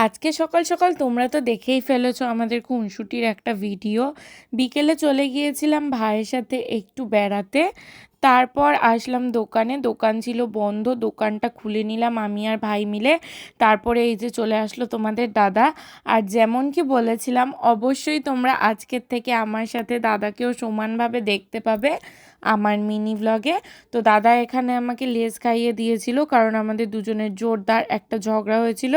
আজকে সকাল সকাল তোমরা তো দেখেই ফেলেছো আমাদের খুনসুটির একটা ভিডিও। বিকেলে চলে গিয়েছিলাম ভাইয়ের সাথে একটু বেড়াতে। তারপর আসলাম দোকানে, দোকান ছিল বন্ধ, দোকানটা খুলে নিলাম আমি আর ভাই মিলে। তারপরে এই যে চলে আসলো তোমাদের দাদা। আর যেমন কি বলেছিলাম, অবশ্যই তোমরা আজকের থেকে আমার সাথে দাদাকেও সমানভাবে দেখতে পাবে আমার মিনি ভ্লগে। তো দাদা এখানে আমাকে লেজ খাইয়ে দিয়েছিল, কারণ আমাদের দুজনের জোরদার একটা ঝগড়া হয়েছিল।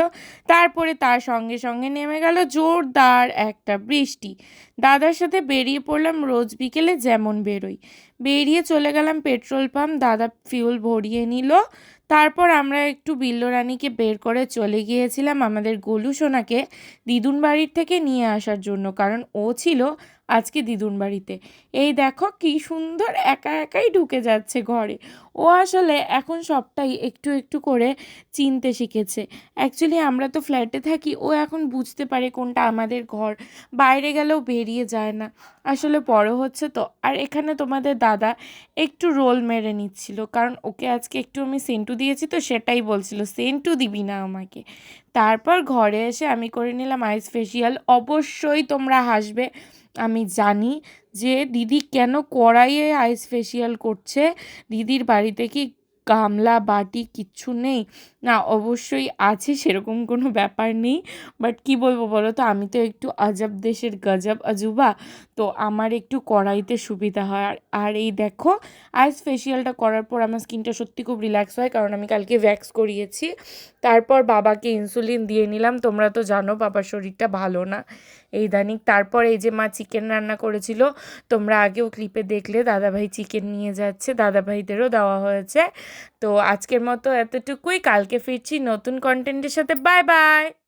তারপরে তার সঙ্গে সঙ্গে নেমে গেল জোরদার একটা বৃষ্টি। দাদার সাথে বেরিয়ে পড়লাম রোজ বিকেলে যেমন বেরোই। বেরিয়ে চলে গেলাম পেট্রোল পাম্প, দাদা ফিউল ভরিয়ে নিল। তারপর আমরা একটু বিল্লোরানিকে বের করে চলে গিয়েছিলাম আমাদের গোলু সোনাকে দিদুন বাড়ির থেকে নিয়ে আসার জন্য, কারণ ও ছিল আজকে দিদুন বাড়িতে। এই দেখো কি সুন্দর একা একাই ঢুকে যাচ্ছে ঘরে। ও আসলে এখন সবটাই একটু একটু করে চিনতে শিখেছে। অ্যাকচুয়ালি আমরা তো ফ্ল্যাটে থাকি, ও এখন বুঝতে পারে কোনটা আমাদের ঘর। বাইরে গেলেও বেরিয়ে যায় না, আসলে বড় হচ্ছে তো। আর এখানে তোমাদের দাদা একটু রোল মেরে নিচ্ছিল, কারণ ওকে আজকে একটু আমি সেন্টু দিয়েছি, তো সেটাই বলছিল সেন্টু দিবি না আমাকে। তারপর ঘরে এসে আমি করে নিলাম আইস ফেসিয়াল। অবশ্যই তোমরা হাসবে, আমি জানি যে দিদি কেন কড়াইয়ে আইস ফেসিয়াল করছে। দিদির বাড়িতে কি গামলা বাটি কিচ্ছু নেই? না, অবশ্যই আছে, সেরকম কোনো ব্যাপার নেই। বাট কি বলবো বলো তো, আমি তো একটু আজব দেশের গজব আজুবা, তো আমার একটু কড়াইতে সুবিধা হয়। আর এই দেখো, আইস ফেসিয়ালটা করার পর আমার স্কিনটা সত্যি খুব রিল্যাক্স হয়, কারণ আমি কালকে ভ্যাক্স করিয়েছি। তারপর বাবাকে ইনসুলিন দিয়ে নিলাম, তোমরা তো জানো বাবার শরীরটা ভালো না এই দানিক। তারপর এই যে মা চিকেন রান্না করেছিল, তোমরা আগেও ক্লিপে দেখলে, দাদাভাই চিকেন নিয়ে যাচ্ছে, দাদাভাইদেরও দেওয়া হয়েছে। তো আজকের মতো এতটুকুই, কালকে ফিরছি নতুন কন্টেন্টের সাথে। Bye bye.